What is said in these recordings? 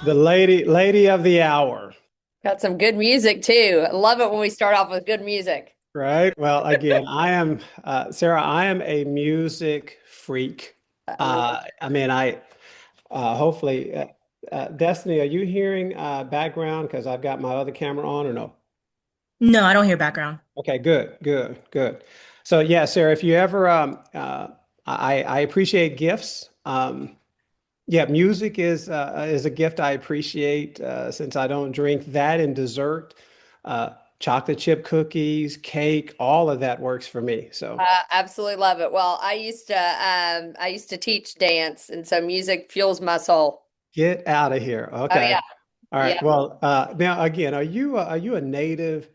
the lady of the hour, Got some good music too. I love it when we start off with good music. right? Well, again, I am Sarah. I am a music freak. I love I mean, I hopefully, Destiny, are you hearing background? Because I've got my other camera on, or no? No, I don't hear background. Okay, good. So yeah, Sarah, if you ever, I appreciate gifts. Yeah, music is a gift I appreciate since I don't drink that and dessert. Chocolate chip cookies, cake, all of that works for me. So Absolutely love it. Well, I used to teach dance, and so music fuels my soul. get out of here. Oh Okay. yeah, All yeah. right. Well, now again, are you a native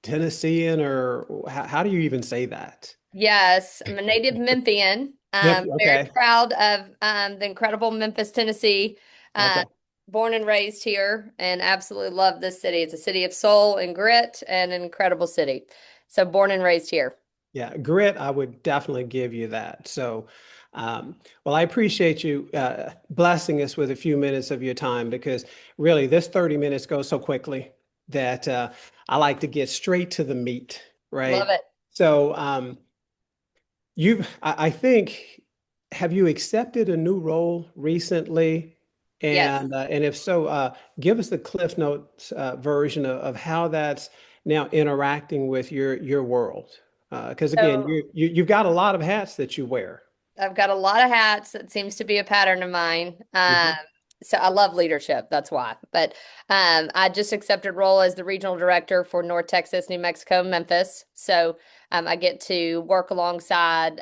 Tennessean or how do you even say that? Yes, I'm a native Memphian. Very Okay. proud of the incredible Memphis, Tennessee. Uh, Okay. Born and raised here, and absolutely love this city. It's a city of soul and grit, and an incredible city. So born and raised here. Yeah, grit, I would definitely give you that. So, well, I appreciate you blessing us with a few minutes of your time because really this 30 minutes goes so quickly that I like to get straight to the meat, Love right? it. So, I think, have you accepted a new role recently? Yes. And if so, give us the Cliff Notes version of how that's now interacting with your world. Because again, So you've got a lot of hats that you wear. I've got a lot of hats. That seems to be a pattern of mine. Mhm. So I love leadership. That's why. But I just accepted role as the regional director for North Texas, New Mexico, Memphis. So I get to work alongside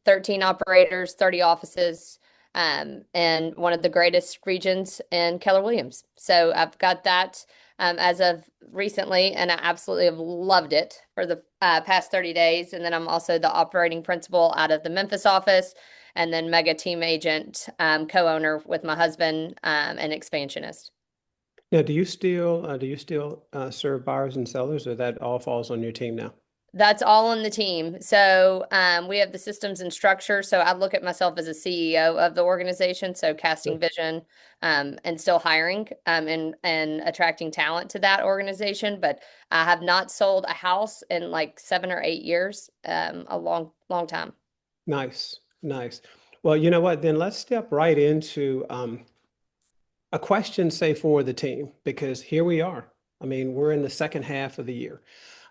13 operators, 30 offices, and one of the greatest regions in Keller Williams. So I've got that as of recently, and I absolutely have loved it for the past 30 days. And then I'm also the operating principal out of the Memphis office, and then mega team agent, co-owner with my husband, and expansionist. Now, do you still serve buyers and sellers, or that all falls on your team now? That's all on the team. So we have the systems and structure. So I look at myself as a CEO of the organization. So casting vision, and still hiring, and attracting talent to that organization. But I have not sold a house in like 7 or 8 years, a long time. Nice, nice. Well, you know what? Then let's step right into a question, say, for the team, because here we are. I mean, we're in the second half of the year.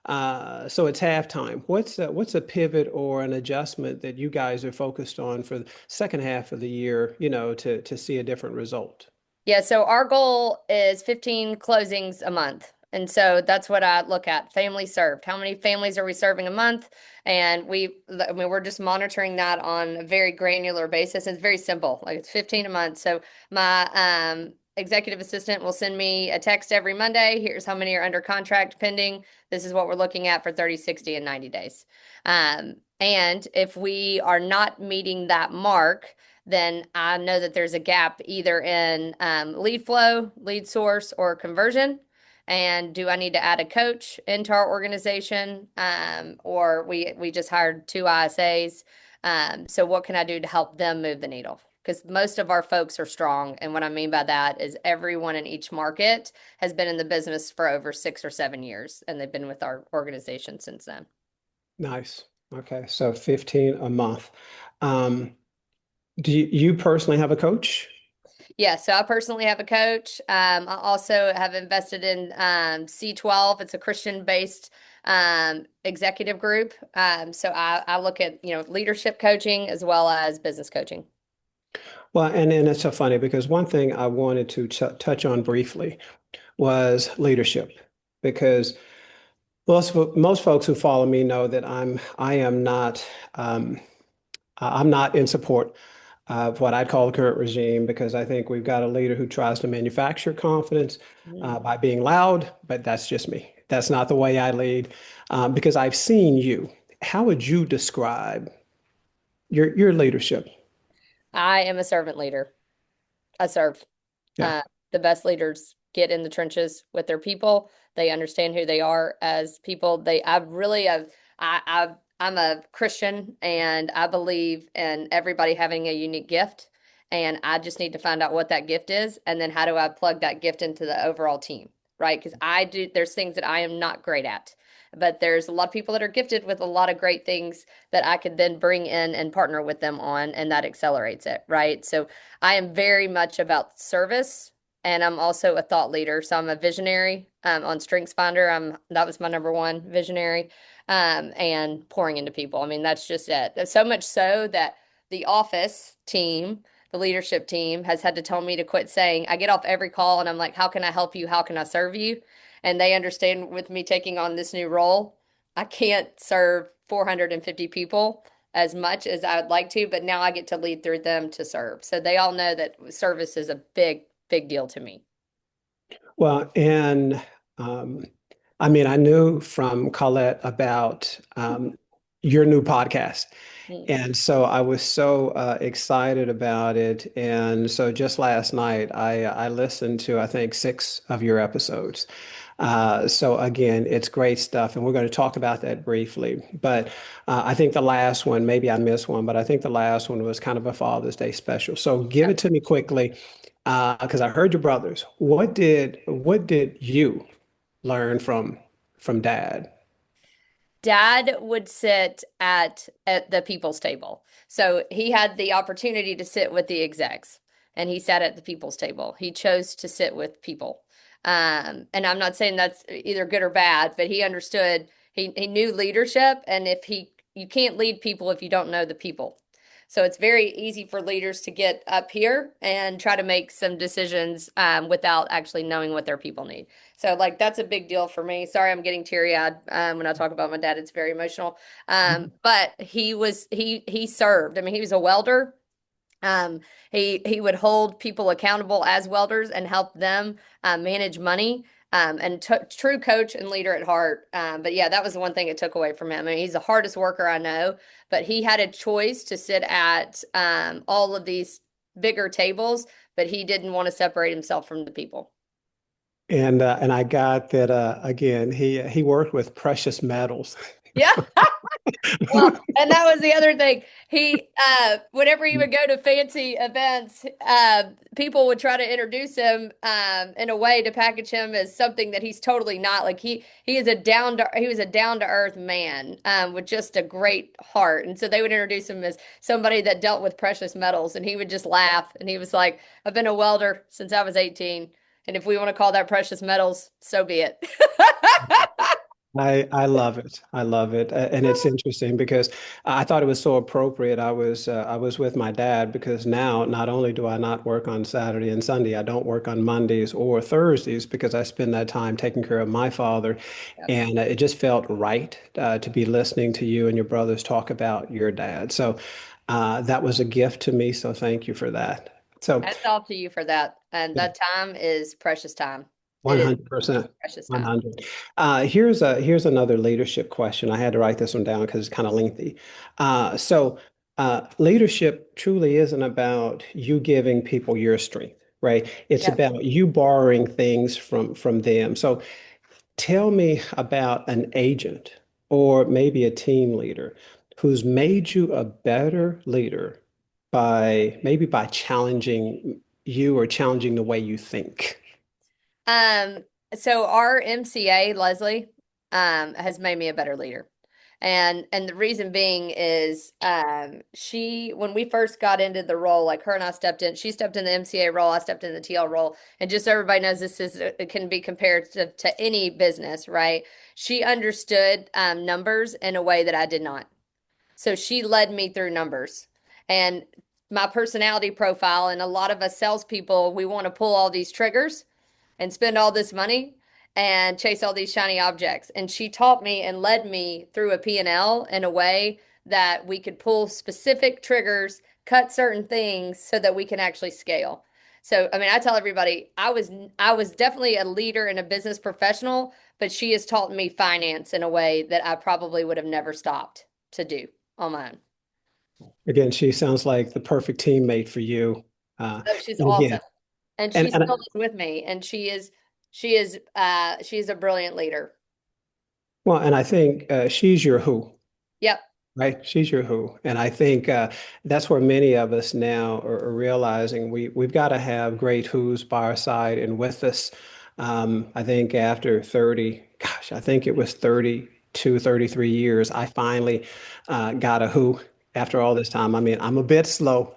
So it's halftime. What's a pivot or an adjustment that you guys are focused on for the second half of the year, to see a different result? Yeah, so our goal is 15 closings a month. And so that's what I look at. Family served. How many families are we serving a month? And I mean, we're just monitoring that on a very granular basis. It's very simple. Like it's 15 a month. So my executive assistant will send me a text every Monday. Here's how many are under contract pending. This is what we're looking at for 30, 60, and 90 days. And if we are not meeting that mark, then I know that there's a gap either in lead flow, lead source, or conversion. And do I need to add a coach into our organization? Or we just hired two ISAs. So what can I do to help them move the needle? Because most of our folks are strong. And what I mean by that is everyone in each market has been in the business for over 6 or 7 years, and they've been with our organization since then. Nice. Okay, so 15 a month. Um, do you personally have a coach? Yeah, so I personally have a coach. I also have invested in C12. It's a Christian-based executive group. So I look at, leadership coaching as well as business coaching. Well, and it's so funny because one thing I wanted to touch on briefly was leadership, because most folks who follow me know that I'm not in support of what I'd call the current regime because I think we've got a leader who tries to manufacture confidence Mm. by being loud, but that's just me. That's not the way I lead because I've seen you. How would you describe your leadership? I am a servant leader. I serve. Yeah. Uh, the best leaders get in the trenches with their people. They understand who they are as people. I really, I'm a Christian, and I believe in everybody having a unique gift. and I just need to find out what that gift is, and then how do I plug that gift into the overall team, right? Because there's things that I am not great at, but there's a lot of people that are gifted with a lot of great things that I could then bring in and partner with them on, and that accelerates it, right? So I am very much about service, and I'm also a thought leader. So I'm a visionary on StrengthsFinder. That was my number one visionary, and pouring into people. I mean, that's just it. So much so that the office team, the leadership team, has had to tell me to quit saying, I get off every call and I'm like, how can I help you? How can I serve you? And they understand with me taking on this new role, I can't serve 450 people as much as I would like to, but now I get to lead through them to serve. So they all know that service is a big, big deal to me. Well, and um, I mean, I knew from Colette about your new podcast. Mm. And so I was so excited about it. And so just last night, I listened to, I think, 6 of your episodes. So again, it's great stuff. And we're going to talk about that briefly. But I think the last one, maybe I missed one, but I think the last one was kind of a Father's Day special. So give it to me quickly, because I heard your brothers. What did you learn from Dad? Dad would sit at the people's table. So he had the opportunity to sit with the execs, and he sat at the people's table. He chose to sit with people. And I'm not saying that's either good or bad, but he understood, he knew leadership, and if he you can't lead people if you don't know the people. So it's very easy for leaders to get up here and try to make some decisions without actually knowing what their people need. So like that's a big deal for me. Sorry, I'm getting teary-eyed when I talk about my dad. It's very emotional. But he served. I mean, he was a welder. He would hold people accountable as welders and help them manage money. And true coach and leader at heart. But yeah, that was the one thing it took away from him. I mean, he's the hardest worker I know, but he had a choice to sit at all of these bigger tables, but he didn't want to separate himself from the people. And I got that again. He worked with precious metals. Yeah. Well, and that was the other thing. Whenever he would go to fancy events, people would try to introduce him in a way to package him as something that he's totally not. Like he was a down to earth man with just a great heart, and so they would introduce him as somebody that dealt with precious metals, and he would just laugh, and he was like, "I've been a welder since I was 18, and if we want to call that precious metals, so be it." I love it. I love it. And it's interesting because I thought it was so appropriate. I was with my dad because now not only do I not work on Saturday and Sunday, I don't work on Mondays or Thursdays because I spend that time taking care of my father. Yep. And it just felt right to be listening to you and your brothers talk about your dad. So that was a gift to me. So thank you for that. So Hats off to you for that. And that time is precious time. It is 100%. precious time. 100. Here's another leadership question. I had to write this one down because it's kind of lengthy. Leadership truly isn't about you giving people your strength, right? It's Yep. about you borrowing things from them. So tell me about an agent or maybe a team leader who's made you a better leader by challenging you or challenging the way you think. Um, so our MCA, Leslie, has made me a better leader. And the reason being is she when we first got into the role, like her and I stepped in, she stepped in the MCA role, I stepped in the TL role. And just so everybody knows it can be compared to any business, right? She understood numbers in a way that I did not. So she led me through numbers. And my personality profile, and a lot of us salespeople, we want to pull all these triggers and spend all this money and chase all these shiny objects. And she taught me and led me through a P&L in a way that we could pull specific triggers, cut certain things so that we can actually scale. So, I mean, I tell everybody I was definitely a leader and a business professional, but she has taught me finance in a way that I probably would have never stopped to do on my own. Again, she sounds like the perfect teammate for you. Oh, she's And awesome. again, And she and still is with me, and she's a brilliant leader. well, and I think she's your who. Yep. right? She's your who. And I think that's where many of us now are realizing we've got to have great who's by our side and with us. I think after 30, gosh, I think it was 32, 33 years, I finally got a who after all this time. I mean, I'm a bit slow,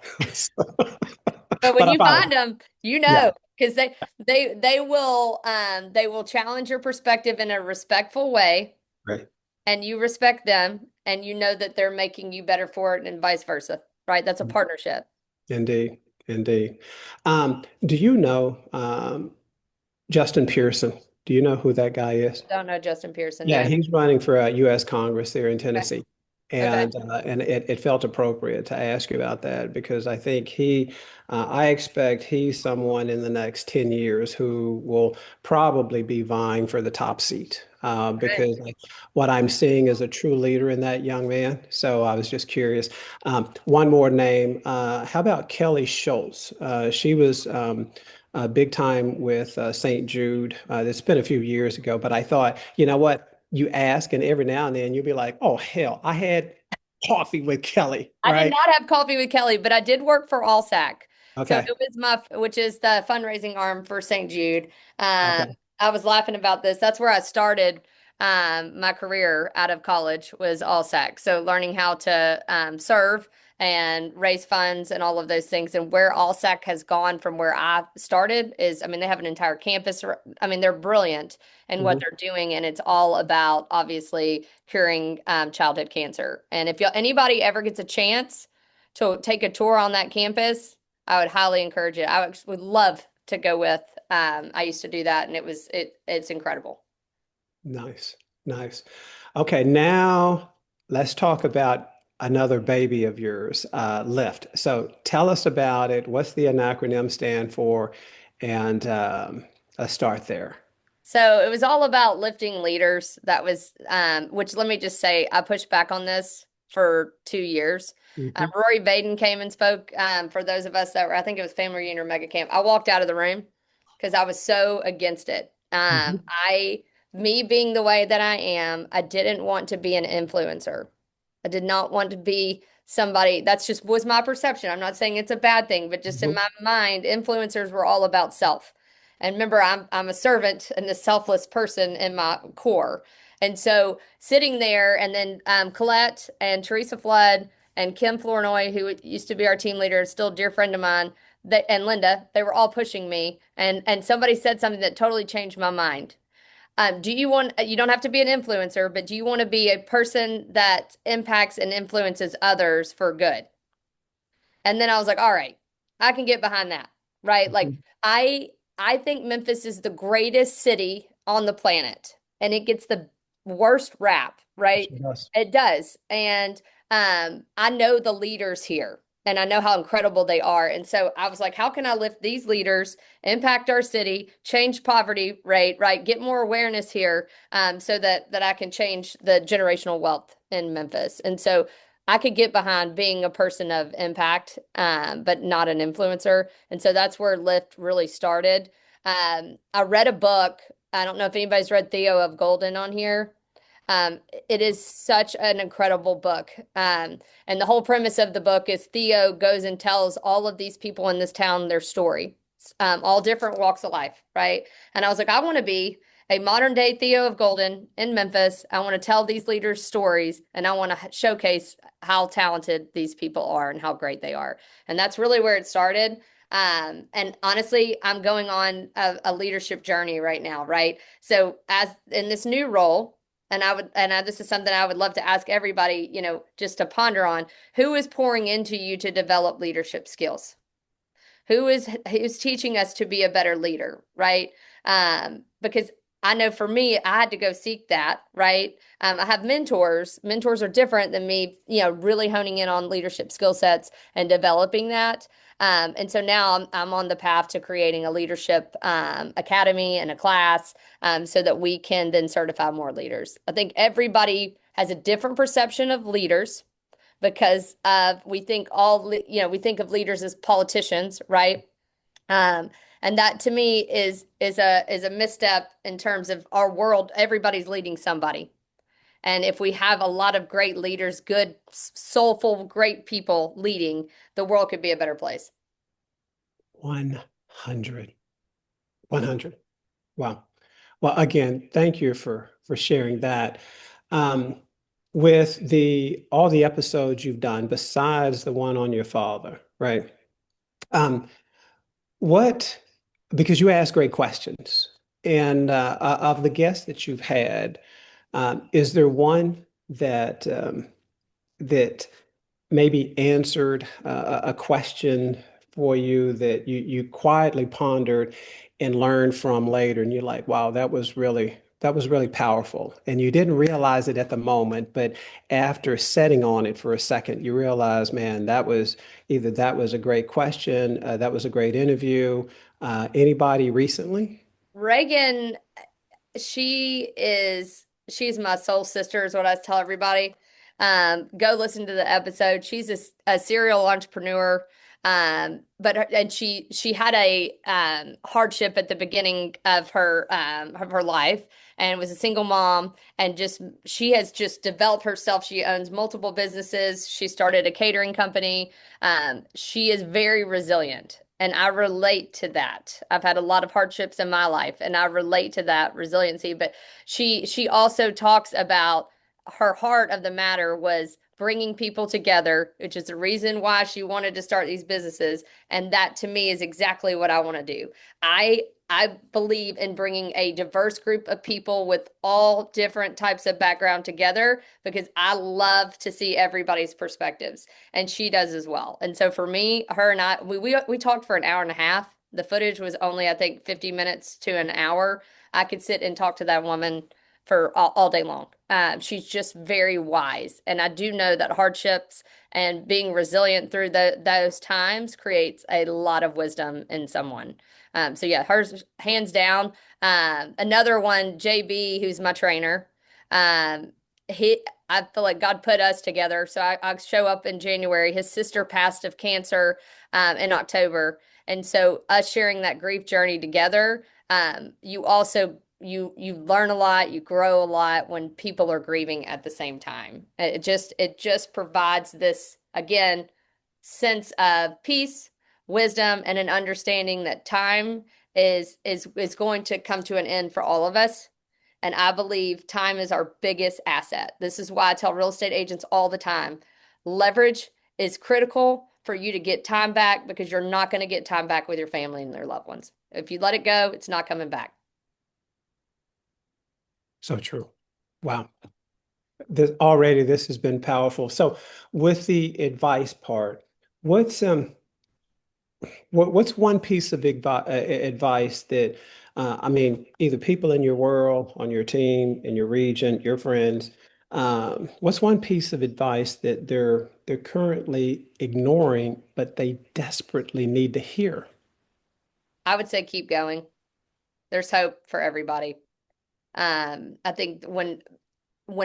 But when but I you finally, find them, you yeah, know, because they will challenge your perspective in a respectful way, right. and you respect them, and you know that they're making you better for it, and vice versa, right? That's a partnership. Indeed, indeed. Do you know Justin Pearson? Do you know who that guy is? Don't know Justin Pearson. Yeah, No. he's running for U.S. Congress there in Okay. Tennessee. Okay. And it felt appropriate to ask you about that because I think I expect he's someone in the next 10 years who will probably be vying for the top seat Right. because what I'm seeing is a true leader in that young man. So I was just curious. One more name. How about Kelly Schultz? She was big time with St. Jude. It's been a few years ago, but I thought, you know what? You ask, and every now and then you'll be like, oh, hell, I had coffee with Kelly, I did right? not have coffee with Kelly, but I did work for Allsack. So Okay. it was which is the fundraising arm for St. Jude. Um, Okay. I was laughing about this. That's where I started my career out of college was Allsack. So learning how to serve and raise funds and all of those things. And where Allsack has gone from where I started is, I mean, they have an entire campus. I mean, they're brilliant in what Mhm. they're doing, and it's all about obviously curing childhood cancer. And if anybody ever gets a chance to take a tour on that campus, I would highly encourage it. Would love to go with. I used to do that, and it's incredible. Nice. Nice. Okay. Now let's talk about another baby of yours, Lyft. So tell us about it. What's the acronym stand for? And let's start there. So it was all about lifting leaders. That was, which let me just say, I pushed back on this for 2 years. Hmm. Rory Vaden came and spoke for those of us that were, I think it was family reunion or mega camp. I walked out of the room because I was so against it. Hmm. Me being the way that I am, I didn't want to be an influencer. I did not want to be somebody that's just was my perception. I'm not saying it's a bad thing, but just in Hmm. my mind, influencers were all about self. And remember, I'm a servant and a selfless person in my core. And so sitting there, and then Colette and Teresa Flood and Kim Flournoy, who used to be our team leader, still a dear friend of mine, and Linda, they were all pushing me. And somebody said something that totally changed my mind. You don't have to be an influencer, but do you want to be a person that impacts and influences others for good? And then I was like, all right, I can get behind that, right? Like Hmm. I I think Memphis is the greatest city on the planet, and it gets the worst rap, right? Sure does. It does. And I know the leaders here and I know how incredible they are. And so I was like, how can I lift these leaders, impact our city, change poverty rate, right? Get more awareness here so that I can change the generational wealth in Memphis. And so I could get behind being a person of impact, but not an influencer. And so that's where Lyft really started. I read a book. I don't know if anybody's read Theo of Golden on here. Um, it is such an incredible book. And the whole premise of the book is Theo goes and tells all of these people in this town their story, all different walks of life, right? And I was like, I want to be a modern day Theo of Golden in Memphis. I want to tell these leaders stories and I want to showcase how talented these people are and how great they are. And that's really where it started. And honestly, I'm going on a leadership journey right now, right? So as in this new role, this is something I would love to ask everybody, just to ponder on, who is pouring into you to develop leadership skills? Who's teaching us to be a better leader, right? Because I know for me, I had to go seek that, right? I have mentors. Mentors are different than me, really honing in on leadership skill sets and developing that. And so now I'm on the path to creating a leadership academy and a class so that we can then certify more leaders. I think everybody has a different perception of leaders because we think of leaders as politicians, right? Um, and that to me is a misstep in terms of our world. Everybody's leading somebody. And if we have a lot of great leaders, good, soulful, great people leading, the world could be a better place. 100. 100. Wow. Well, again, thank you for sharing that. Um, with the all the episodes you've done, besides the one on your father, right? Um, what, because you ask great questions, and of the guests that you've had, is there one that maybe answered a question for you that you quietly pondered and learned from later, and you're like, wow, that was really powerful, and you didn't realize it at the moment, but after sitting on it for a second, you realize, man, that was a great question, that was a great interview. Anybody recently? Reagan, she's my soul sister, is what I tell everybody. Go listen to the episode. She's a serial entrepreneur. And she had a hardship at the beginning of her life, and was a single mom, and just she has just developed herself. She owns multiple businesses. She started a catering company. She is very resilient, and I relate to that. I've had a lot of hardships in my life, and I relate to that resiliency. But she also talks about her heart of the matter was bringing people together, which is the reason why she wanted to start these businesses. And that to me is exactly what I want to do. I believe in bringing a diverse group of people with all different types of background together, because I love to see everybody's perspectives, and she does as well. And so for me, her and I, we talked for an hour and a half. The footage was only, I think, 50 minutes to an hour. I could sit and talk to that woman for all day long. She's just very wise. And I do know that hardships and being resilient through those times creates a lot of wisdom in someone. So yeah, hers hands down. Another one, JB, who's my trainer. Um, I feel like God put us together. So I show up in January. His sister passed of cancer in October. And so us sharing that grief journey together, you also you learn a lot, you grow a lot when people are grieving at the same time. It just provides this, again, sense of peace, wisdom, and an understanding that time is going to come to an end for all of us. And I believe time is our biggest asset. This is why I tell real estate agents all the time, leverage is critical for you to get time back, because you're not going to get time back with your family and their loved ones. If you let it go, it's not coming back. So true. Wow. This has been powerful. So with the advice part, what's what's one piece of advice that I mean, either people in your world, on your team, in your region, your friends, what's one piece of advice that they're currently ignoring, but they desperately need to hear? I would say keep going. There's hope for everybody. I think when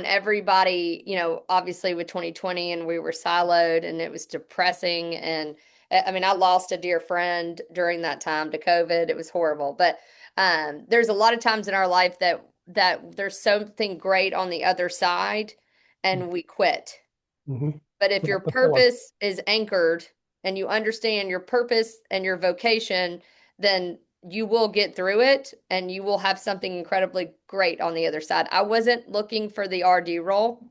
everybody, obviously with 2020 and we were siloed and it was depressing, and I mean, I lost a dear friend during that time to COVID. It was horrible. But there's a lot of times in our life that there's something great on the other side and we quit. Mhm. But if your Before. purpose is anchored and you understand your purpose and your vocation, then you will get through it and you will have something incredibly great on the other side. I wasn't looking for the RD role.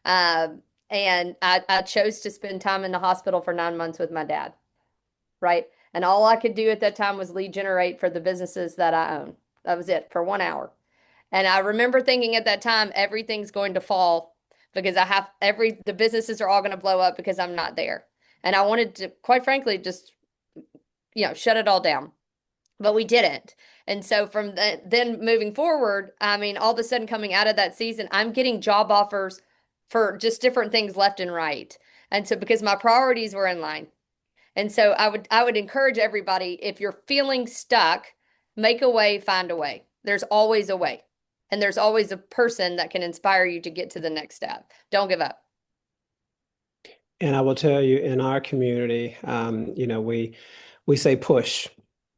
And I chose to spend time in the hospital for 9 months with my dad, right? And all I could do at that time was lead generate for the businesses that I own. That was it for 1 hour. And I remember thinking at that time, everything's going to fall because the businesses are all going to blow up because I'm not there. And I wanted to, quite frankly, just, shut it all down. But we didn't. And so then moving forward, I mean, all of a sudden coming out of that season, I'm getting job offers for just different things left and right. And so because my priorities were in line. And so I would encourage everybody, if you're feeling stuck, make a way, find a way. There's always a way. And there's always a person that can inspire you to get to the next step. Don't give up. And I will tell you, in our community, we say push.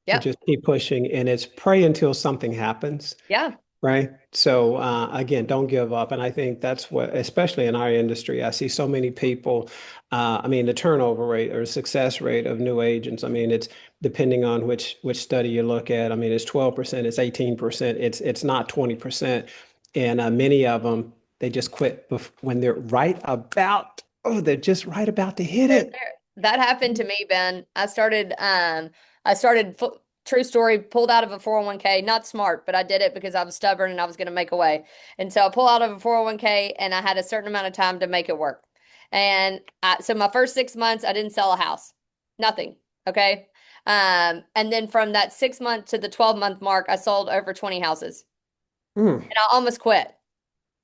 We Yep. just keep pushing, and it's pray until something happens. Yeah. Right. So again, don't give up. And I think that's what, especially in our industry, I see so many people. I mean, the turnover rate or success rate of new agents. I mean, it's depending on which study you look at. I mean, it's 12%, it's 18%, it's not 20%. And many of them they just quit when they're right about, oh, they're just right about to hit They're it. there. That happened to me, Ben. True story, pulled out of a 401k, not smart, but I did it because I was stubborn and I was going to make a way. And so I pulled out of a 401k and I had a certain amount of time to make it work. So my first 6 months, I didn't sell a house, nothing. Okay. And then from that 6 month to the 12-month mark, I sold over 20 houses Mm, and I almost quit.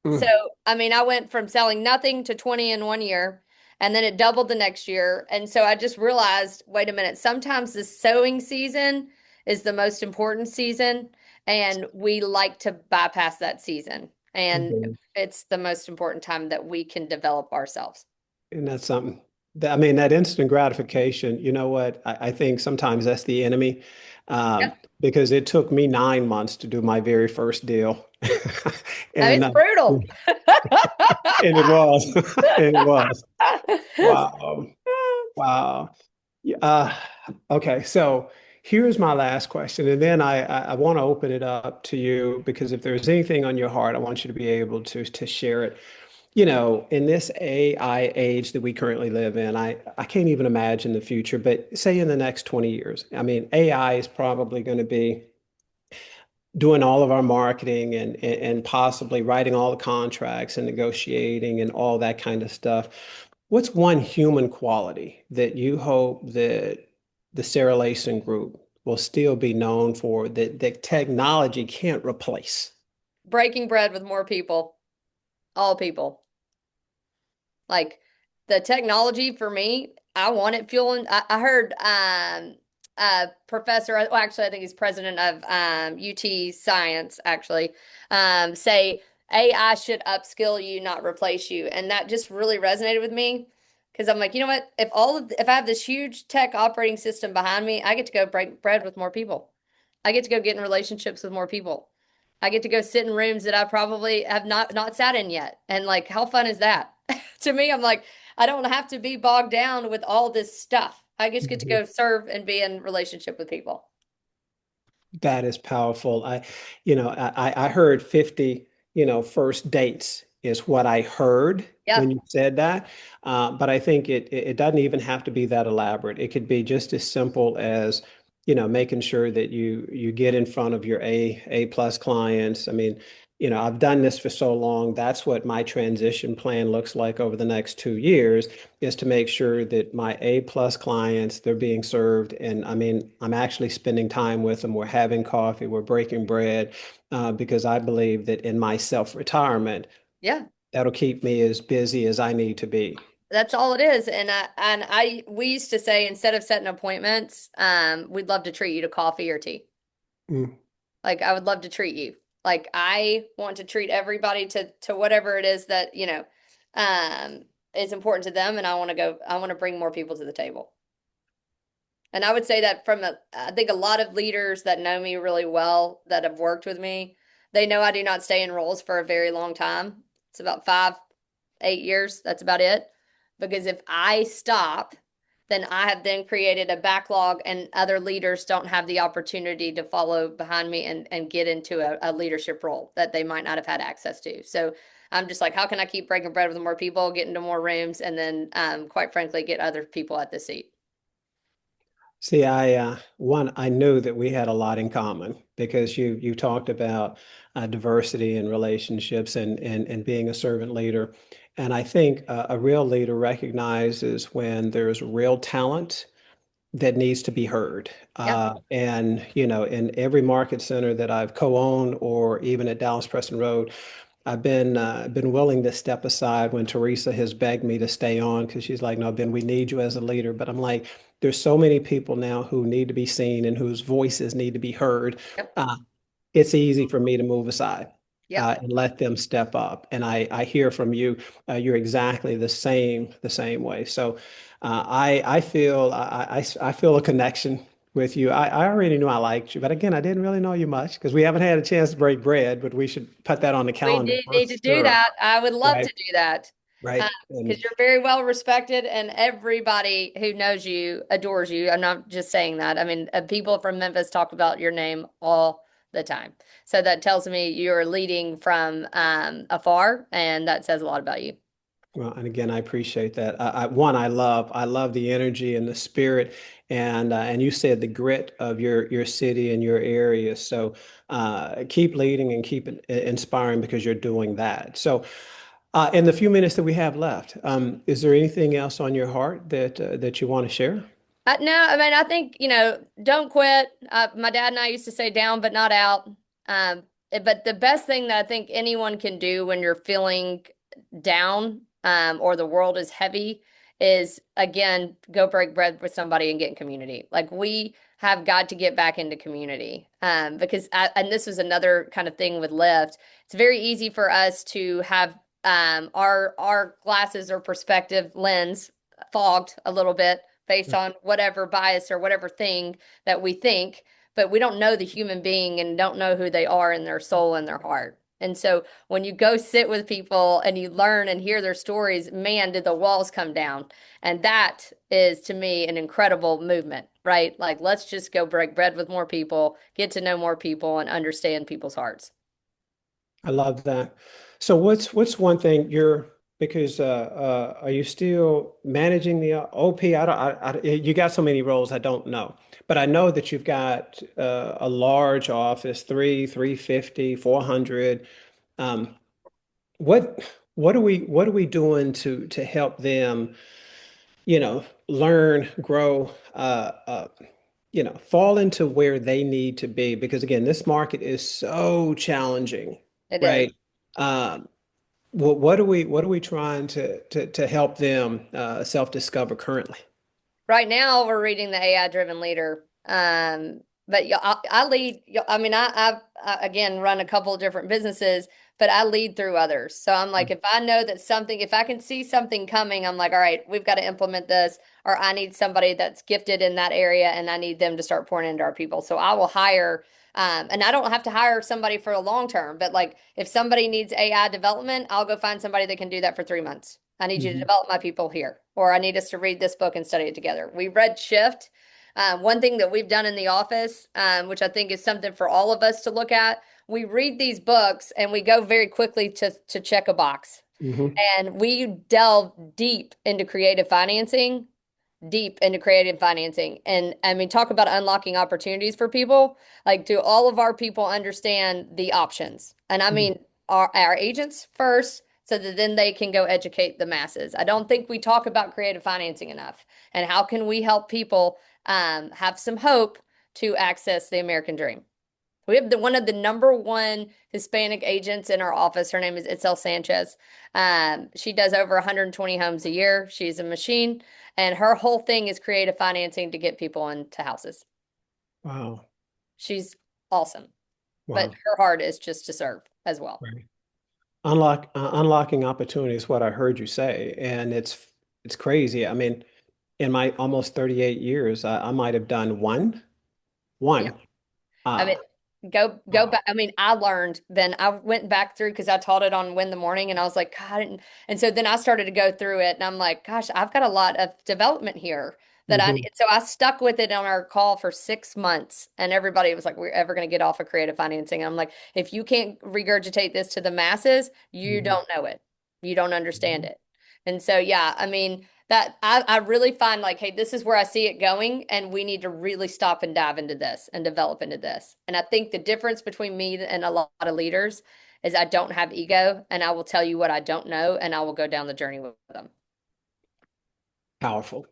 So, mm, I mean, I went from selling nothing to 20 in 1 year, and then it doubled the next year. And so I just realized, wait a minute, sometimes the sowing season is the most important season, and we like to bypass that season. And mhm. it's the most important time that we can develop ourselves. And that's something that, I mean, that instant gratification, you know what? I think sometimes that's the enemy, Yep. because it took me 9 months to do my very first deal. I mean, And it's brutal. and it was, and it was. Wow. Wow. Yeah, okay, so here's my last question, and then I want to open it up to you because if there's anything on your heart, I want you to be able to share it. You know, in this AI age that we currently live in, I can't even imagine the future, but say in the next 20 years, I mean, AI is probably going to be doing all of our marketing and possibly writing all the contracts and negotiating and all that kind of stuff. What's one human quality that you hope that the Sarah Layson Group will still be known for that technology can't replace? Breaking bread with more people, all people. Like the technology for me, I want it fueling. I heard professor, well, actually, I think he's president of UT Science, actually, say AI should upskill you, not replace you. And that just really resonated with me because I'm like, you know what? If I have this huge tech operating system behind me, I get to go break bread with more people. I get to go get in relationships with more people. I get to go sit in rooms that I probably have not sat in yet. And like, how fun is that? To me, I'm like, I don't have to be bogged down with all this stuff. I just get to Mhm. go serve and be in relationship with people. That is powerful. I heard 50, first dates is what I heard when Yep. you said that. But I think it doesn't even have to be that elaborate. It could be just as simple as, making sure that you get in front of your A plus clients. I mean, I've done this for so long. That's what my transition plan looks like over the next 2 years is to make sure that my A plus clients, they're being served. And I mean, I'm actually spending time with them. We're having coffee, we're breaking bread, because I believe that in my self-retirement, Yeah. that'll keep me as busy as I need to be. That's all it is. We used to say instead of setting appointments, we'd love to treat you to coffee or tea. Mm. Like I would love to treat you. Like I want to treat everybody to whatever it is that, is important to them. And I want to bring more people to the table. And I would say that I think a lot of leaders that know me really well that have worked with me, they know I do not stay in roles for a very long time. It's about 5, 8 years. That's about it. Because if I stop, then I have then created a backlog and other leaders don't have the opportunity to follow behind me and get into a leadership role that they might not have had access to. So I'm just like, how can I keep breaking bread with more people, get into more rooms, and then, quite frankly, get other people at the seat? See, I knew that we had a lot in common because you talked about diversity and relationships and being a servant leader, and I think a real leader recognizes when there's real talent that needs to be heard. Yeah. And in every market center that I've co-owned or even at Dallas Preston Road, I've been willing to step aside when Teresa has begged me to stay on because she's like, "No, Ben, we need you as a leader." But I'm like, there's so many people now who need to be seen and whose voices need to be heard. Yep. Uh, it's easy for me to move aside Yep. and let them step up. And I hear from you, you're exactly the same way. So I feel a connection with you. I already knew I liked you, but again, I didn't really know you much because we haven't had a chance to break bread, but we should put that on the We calendar do for need to do sure. that. I would love to Right. do that. Right. Because And you're very well respected and everybody who knows you adores you. I'm not just saying that. I mean, people from Memphis talk about your name all the time. So that tells me you're leading from afar, and that says a lot about you. well, and again, I appreciate that. I love the energy and the spirit, and you said the grit of your city and your area. So keep leading and keep inspiring because you're doing that. So, in the few minutes that we have left, is there anything else on your heart that you want to share? No, I mean, I think, don't quit. My dad and I used to say down, but not out. But the best thing that I think anyone can do when you're feeling down, or the world is heavy is again, go break bread with somebody and get in community. Like we have got to get back into community. And this was another kind of thing with Lyft. It's very easy for us to have our glasses or perspective lens fogged a little bit based on whatever bias or whatever thing that we think, but we don't know the human being and don't know who they are in their soul and their heart. And so when you go sit with people and you learn and hear their stories, man, did the walls come down. And that is to me an incredible movement, right? Like, let's just go break bread with more people, get to know more people, and understand people's hearts. I love that. So what's one thing you're because are you still managing the OP? You got so many roles I don't know. But I know that you've got a large office, 350, 400. Um, what what are we doing to help them, learn, grow, fall into where they need to be? Because again, this market is so challenging, It is. right? Um, what are we trying to help them self-discover currently? Right now, we're reading the AI driven leader. But I lead. I mean, I again run a couple of different businesses, but I lead through others. So I'm like, if I know that something, if I can see something coming, I'm like, all right, we've got to implement this, or I need somebody that's gifted in that area, and I need them to start pouring into our people. So I will hire. And I don't have to hire somebody for a long term, but like if somebody needs AI development, I'll go find somebody that can do that for 3 months. I need you to Mhm. develop my people here, or I need us to read this book and study it together. We read Shift. One thing that we've done in the office, which I think is something for all of us to look at, we read these books and we go very quickly to check a box. Mhm. And we delve deep into creative financing. And I mean, talk about unlocking opportunities for people. Like, do all of our people understand the options? And I Mhm. mean, our agents first, so that then they can go educate the masses. I don't think we talk about creative financing enough. And how can we help people have some hope to access the American dream? We have one of the number one Hispanic agents in our office. Her name is Itzel Sanchez. She does over 120 homes a year. She's a machine, and her whole thing is creative financing to get people into houses. Wow. She's awesome, but Wow. her heart is just to serve as well. Right. Unlocking opportunity is what I heard you say, and it's crazy. I mean, in my almost 38 years, I might have done Yeah. one. I mean, Uh, go back. I mean, I learned then I went back through because I taught it on Win the Morning and I was like, God, and so then I started to go through it and I'm like, gosh, I've got a lot of development here that I mhm. need. So I stuck with it on our call for 6 months and everybody was like, we're ever going to get off of creative financing. And I'm like, if you can't regurgitate this to the masses, you Mhm. don't know it. You don't understand Mhm. it. And so, yeah, I mean, that I really find like, hey, this is where I see it going, and we need to really stop and dive into this and develop into this. And I think the difference between me and a lot of leaders is I don't have ego, and I will tell you what I don't know, and I will go down the journey with them. Powerful.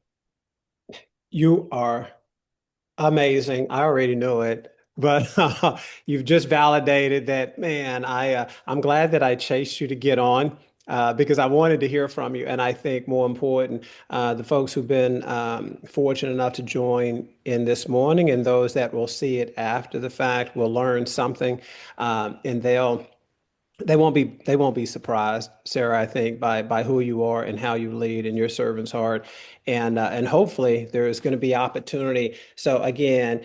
You are amazing. I already know it, but you've just validated that, man. I'm glad that I chased you to get on because I wanted to hear from you. And I think more important, the folks who've been fortunate enough to join in this morning and those that will see it after the fact will learn something, and They won't be surprised, Sarah, I think, by who you are and how you lead and your servant's heart. And hopefully there is going to be opportunity. So again,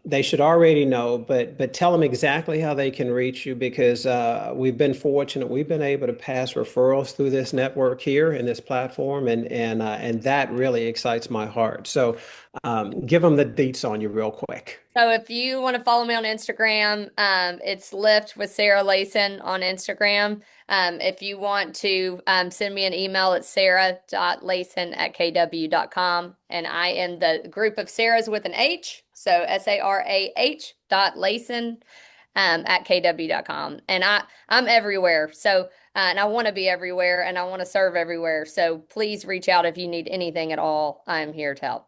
they should already know, but tell them exactly how they can reach you because we've been fortunate. We've been able to pass referrals through this network here in this platform, and that really excites my heart. So give them the deets on you real quick. So if you want to follow me on Instagram, it's Lift with Sarah Layson on Instagram. If you want to send me an email, it's sarah.layson@kw.com. And I am the group of Sarahs with an H. So SARAH.Layson at kw.com. And I'm everywhere. So and I want to be everywhere and I want to serve everywhere. So please reach out if you need anything at all. I'm here to help.